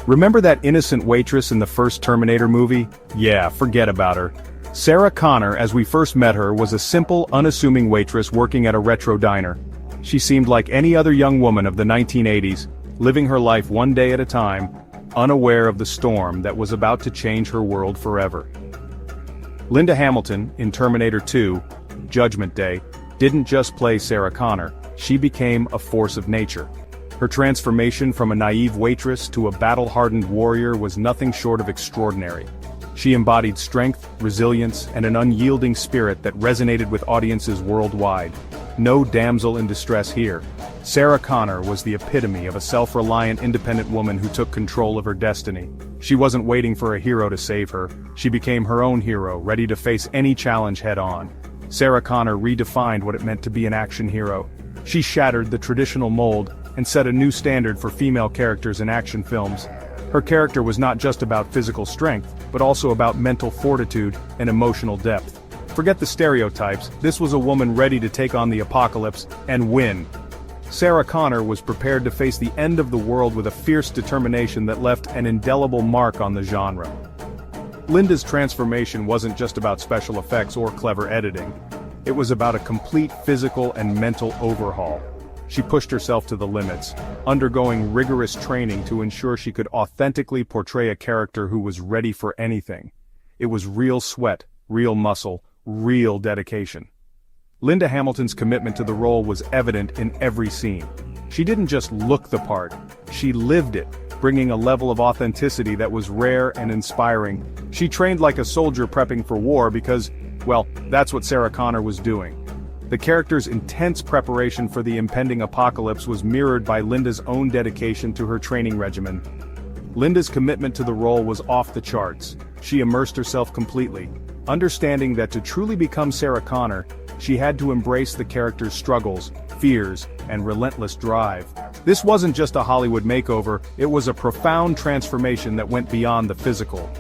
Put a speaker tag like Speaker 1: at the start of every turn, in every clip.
Speaker 1: Remember that innocent waitress in the first Terminator movie? Yeah, forget about her. Sarah Connor, as we first met her, was a simple, unassuming waitress working at a retro diner. She seemed like any other young woman of the 1980s, living her life one day at a time, unaware of the storm that was about to change her world forever. Linda Hamilton, in Terminator 2, Judgment Day, didn't just play Sarah Connor, she became a force of nature. Her transformation from a naive waitress to a battle-hardened warrior was nothing short of extraordinary. She embodied strength, resilience, and an unyielding spirit that resonated with audiences worldwide. No damsel in distress here. Sarah Connor was the epitome of a self-reliant, independent woman who took control of her destiny. She wasn't waiting for a hero to save her. She became her own hero, ready to face any challenge head-on. Sarah Connor redefined what it meant to be an action hero. She shattered the traditional mold and set a new standard for female characters in action films. Her character was not just about physical strength, but also about mental fortitude and emotional depth. Forget the stereotypes, this was a woman ready to take on the apocalypse and win. Sarah Connor was prepared to face the end of the world with a fierce determination that left an indelible mark on the genre. Linda's transformation wasn't just about special effects or clever editing. It was about a complete physical and mental overhaul. She pushed herself to the limits, undergoing rigorous training to ensure she could authentically portray a character who was ready for anything. It was real sweat, real muscle, real dedication. Linda Hamilton's commitment to the role was evident in every scene. She didn't just look the part, she lived it, bringing a level of authenticity that was rare and inspiring. She trained like a soldier prepping for war because, well, that's what Sarah Connor was doing. The character's intense preparation for the impending apocalypse was mirrored by Linda's own dedication to her training regimen. Linda's commitment to the role was off the charts. She immersed herself completely, understanding that to truly become Sarah Connor, she had to embrace the character's struggles, fears, and relentless drive. This wasn't just a Hollywood makeover, it was a profound transformation that went beyond the physical.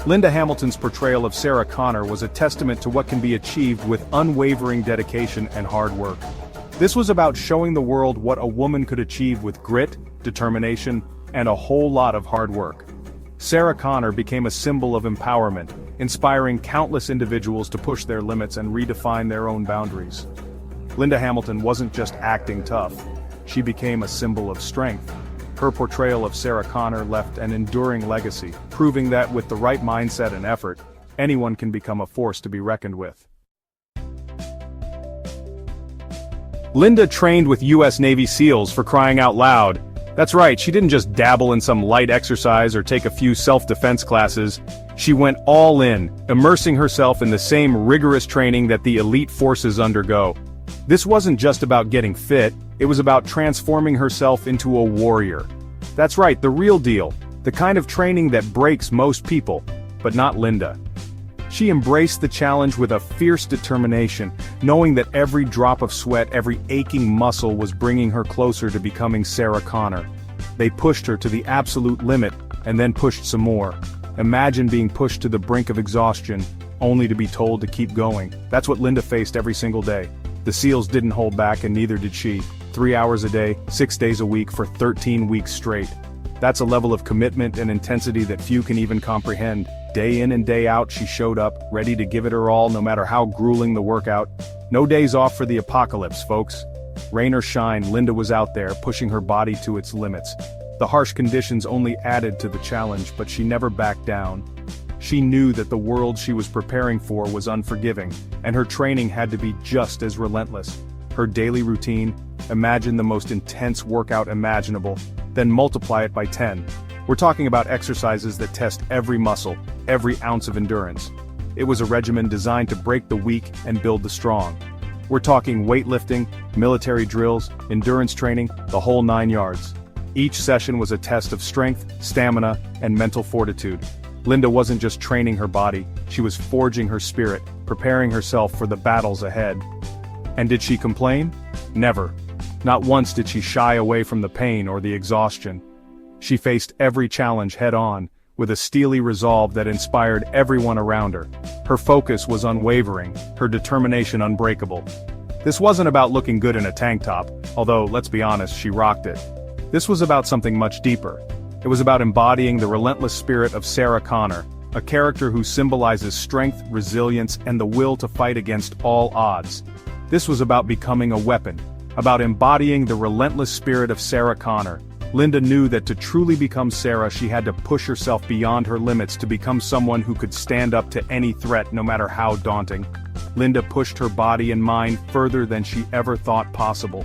Speaker 1: Linda Hamilton's portrayal of Sarah Connor was a testament to what can be achieved with unwavering dedication and hard work. This was about showing the world what a woman could achieve with grit, determination, and a whole lot of hard work. Sarah Connor became a symbol of empowerment, inspiring countless individuals to push their limits and redefine their own boundaries. Linda Hamilton wasn't just acting tough, she became a symbol of strength. Her portrayal of Sarah Connor left an enduring legacy, proving that with the right mindset and effort, anyone can become a force to be reckoned with. Linda trained with U.S. Navy SEALs, for crying out loud. That's right, she didn't just dabble in some light exercise or take a few self-defense classes. She went all in, immersing herself in the same rigorous training that the elite forces undergo. This wasn't just about getting fit, it was about transforming herself into a warrior. That's right, the real deal, the kind of training that breaks most people, but not Linda. She embraced the challenge with a fierce determination, knowing that every drop of sweat, every aching muscle was bringing her closer to becoming Sarah Connor. They pushed her to the absolute limit, and then pushed some more. Imagine being pushed to the brink of exhaustion, only to be told to keep going. That's what Linda faced every single day. The SEALs didn't hold back, and neither did she. 3 hours a day, 6 days a week for 13 weeks straight. That's a level of commitment and intensity that few can even comprehend. Day in and day out she showed up, ready to give it her all no matter how grueling the workout. No days off for the apocalypse, folks. Rain or shine, Linda was out there, pushing her body to its limits. The harsh conditions only added to the challenge, but she never backed down. She knew that the world she was preparing for was unforgiving, and her training had to be just as relentless. Her daily routine, imagine the most intense workout imaginable, then multiply it by 10. We're talking about exercises that test every muscle, every ounce of endurance. It was a regimen designed to break the weak and build the strong. We're talking weightlifting, military drills, endurance training, the whole 9 yards. Each session was a test of strength, stamina, and mental fortitude. Linda wasn't just training her body, she was forging her spirit, preparing herself for the battles ahead. And did she complain? Never. Not once did she shy away from the pain or the exhaustion. She faced every challenge head-on, with a steely resolve that inspired everyone around her. Her focus was unwavering, her determination unbreakable. This wasn't about looking good in a tank top, although, let's be honest, she rocked it. This was about something much deeper. It was about embodying the relentless spirit of Sarah Connor, a character who symbolizes strength, resilience, and the will to fight against all odds. This was about becoming a weapon, about embodying the relentless spirit of Sarah Connor. Linda knew that to truly become Sarah, she had to push herself beyond her limits to become someone who could stand up to any threat, no matter how daunting. Linda pushed her body and mind further than she ever thought possible.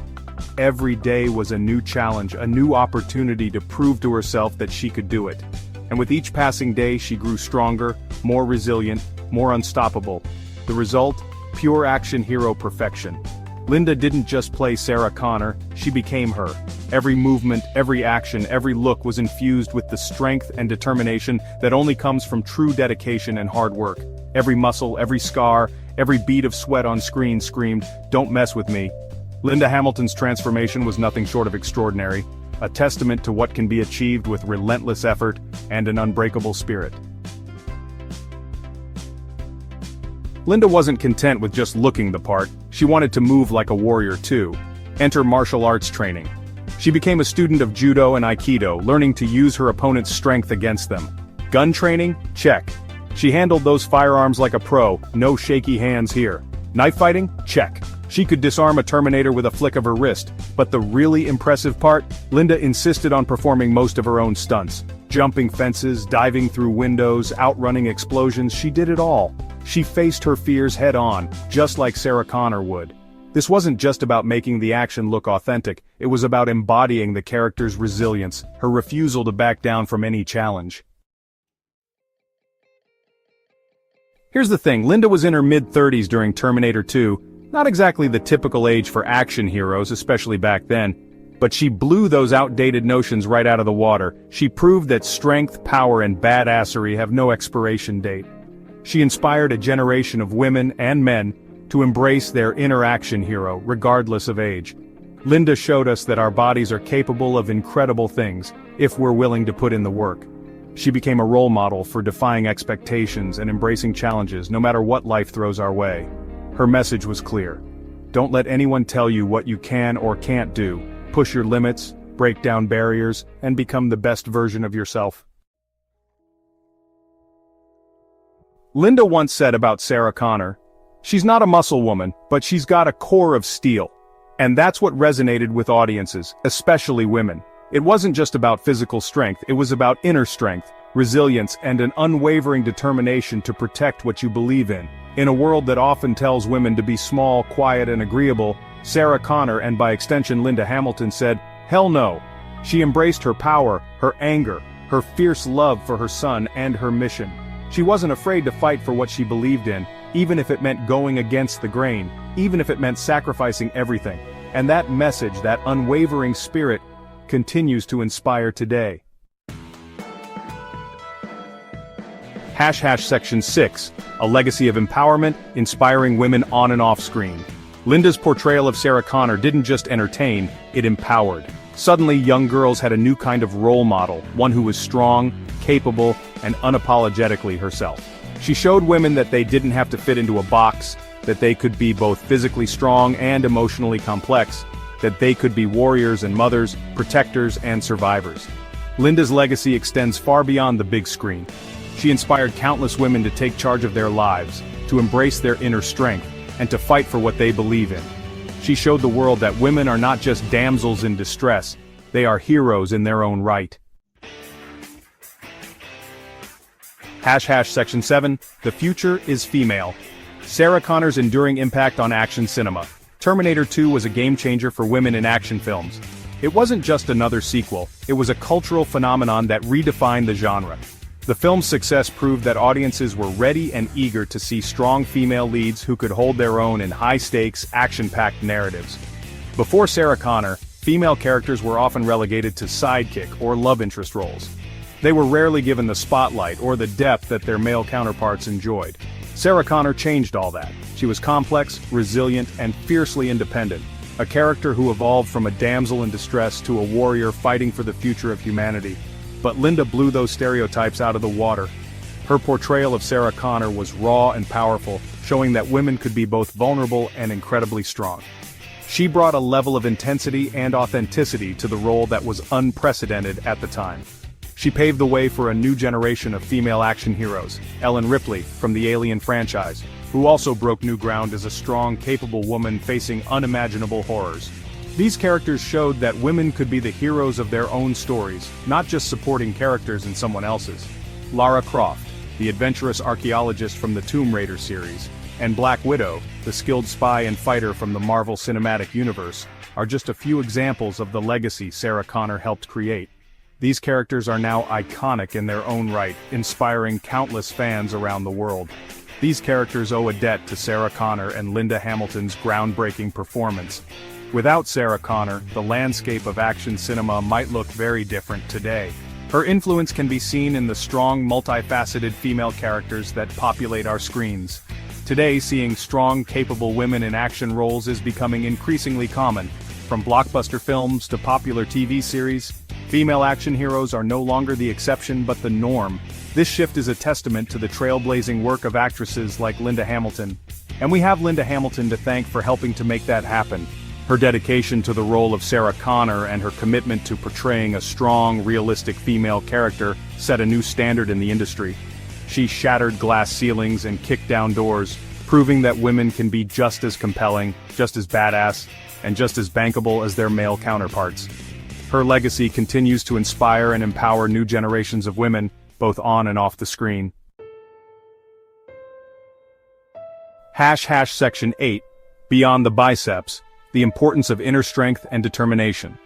Speaker 1: Every day was a new challenge, a new opportunity to prove to herself that she could do it. And with each passing day, she grew stronger, more resilient, more unstoppable. The result? Pure action hero perfection. Linda didn't just play Sarah Connor, she became her. Every movement, every action, every look was infused with the strength and determination that only comes from true dedication and hard work. Every muscle, every scar, every bead of sweat on screen screamed, "Don't mess with me." Linda Hamilton's transformation was nothing short of extraordinary, a testament to what can be achieved with relentless effort and an unbreakable spirit. Linda wasn't content with just looking the part, she wanted to move like a warrior too. Enter martial arts training. She became a student of judo and aikido, learning to use her opponent's strength against them. Gun training? Check. She handled those firearms like a pro, no shaky hands here. Knife fighting? Check. She could disarm a Terminator with a flick of her wrist, but the really impressive part? Linda insisted on performing most of her own stunts. Jumping fences, diving through windows, outrunning explosions, she did it all. She faced her fears head-on, just like Sarah Connor would. This wasn't just about making the action look authentic, it was about embodying the character's resilience, her refusal to back down from any challenge. Here's the thing, Linda was in her mid-30s during Terminator 2, not exactly the typical age for action heroes, especially back then, but she blew those outdated notions right out of the water. She proved that strength, power, and badassery have no expiration date. She inspired a generation of women and men to embrace their inner action hero, regardless of age. Linda showed us that our bodies are capable of incredible things, if we're willing to put in the work. She became a role model for defying expectations and embracing challenges, no matter what life throws our way. Her message was clear. Don't let anyone tell you what you can or can't do. Push your limits, break down barriers, and become the best version of yourself. Linda once said about Sarah Connor, "She's not a muscle woman, but she's got a core of steel." And that's what resonated with audiences, especially women. It wasn't just about physical strength, it was about inner strength, resilience, and an unwavering determination to protect what you believe in. In a world that often tells women to be small, quiet, and agreeable, Sarah Connor, and by extension Linda Hamilton, said, "Hell no." She embraced her power, her anger, her fierce love for her son and her mission. She wasn't afraid to fight for what she believed in, even if it meant going against the grain, even if it meant sacrificing everything. And that message, that unwavering spirit, continues to inspire today. Section 6, a legacy of empowerment, inspiring women on and off screen. Linda's portrayal of Sarah Connor didn't just entertain, it empowered. Suddenly young girls had a new kind of role model, one who was strong, capable, and unapologetically herself. She showed women that they didn't have to fit into a box, that they could be both physically strong and emotionally complex, that they could be warriors and mothers, protectors and survivors. Linda's legacy extends far beyond the big screen. She inspired countless women to take charge of their lives, to embrace their inner strength, and to fight for what they believe in. She showed the world that women are not just damsels in distress, they are heroes in their own right. Section 7, the future is female. Sarah Connor's enduring impact on action cinema. Terminator 2 was a game-changer for women in action films. It wasn't just another sequel, it was a cultural phenomenon that redefined the genre. The film's success proved that audiences were ready and eager to see strong female leads who could hold their own in high-stakes, action-packed narratives. Before Sarah Connor, female characters were often relegated to sidekick or love interest roles. They were rarely given the spotlight or the depth that their male counterparts enjoyed. Sarah Connor changed all that. She was complex, resilient, and fiercely independent, a character who evolved from a damsel in distress to a warrior fighting for the future of humanity. But Linda blew those stereotypes out of the water. Her portrayal of Sarah Connor was raw and powerful, showing that women could be both vulnerable and incredibly strong. She brought a level of intensity and authenticity to the role that was unprecedented at the time. She paved the way for a new generation of female action heroes, Ellen Ripley, from the Alien franchise, who also broke new ground as a strong, capable woman facing unimaginable horrors. These characters showed that women could be the heroes of their own stories, not just supporting characters in someone else's. Lara Croft, the adventurous archaeologist from the Tomb Raider series, and Black Widow, the skilled spy and fighter from the Marvel Cinematic Universe, are just a few examples of the legacy Sarah Connor helped create. These characters are now iconic in their own right, inspiring countless fans around the world. These characters owe a debt to Sarah Connor and Linda Hamilton's groundbreaking performance. Without Sarah Connor, the landscape of action cinema might look very different today. Her influence can be seen in the strong, multifaceted female characters that populate our screens. Today, seeing strong, capable women in action roles is becoming increasingly common. From blockbuster films to popular TV series, female action heroes are no longer the exception but the norm. This shift is a testament to the trailblazing work of actresses like Linda Hamilton. And we have Linda Hamilton to thank for helping to make that happen. Her dedication to the role of Sarah Connor and her commitment to portraying a strong, realistic female character set a new standard in the industry. She shattered glass ceilings and kicked down doors, proving that women can be just as compelling, just as badass, and just as bankable as their male counterparts. Her legacy continues to inspire and empower new generations of women, both on and off the screen. Section 8. Beyond the biceps. The importance of inner strength and determination.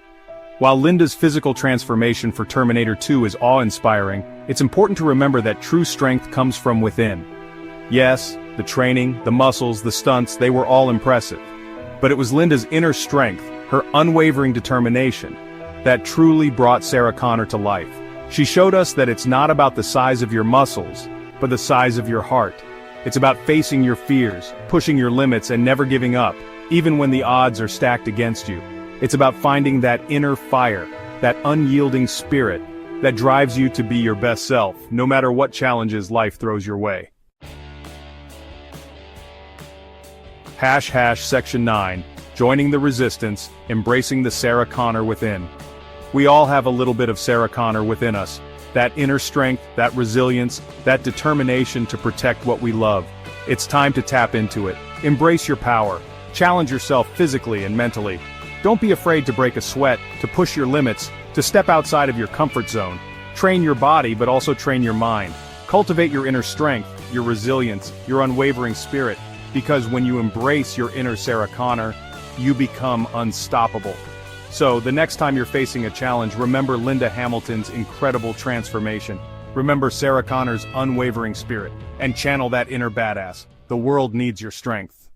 Speaker 1: While Linda's physical transformation for Terminator 2 is awe-inspiring, it's important to remember that true strength comes from within. Yes, the training, the muscles, the stunts, they were all impressive. But it was Linda's inner strength, her unwavering determination, that truly brought Sarah Connor to life. She showed us that it's not about the size of your muscles, but the size of your heart. It's about facing your fears, pushing your limits and never giving up, even when the odds are stacked against you. It's about finding that inner fire, that unyielding spirit, that drives you to be your best self, no matter what challenges life throws your way. Section 9. Joining the resistance, embracing the Sarah Connor within. We all have a little bit of Sarah Connor within us. That inner strength, that resilience, that determination to protect what we love. It's time to tap into it. Embrace your power. Challenge yourself physically and mentally. Don't be afraid to break a sweat, to push your limits, to step outside of your comfort zone. Train your body but also train your mind. Cultivate your inner strength, your resilience, your unwavering spirit, because when you embrace your inner Sarah Connor, you become unstoppable. So, the next time you're facing a challenge, remember Linda Hamilton's incredible transformation. Remember Sarah Connor's unwavering spirit, and channel that inner badass. The world needs your strength.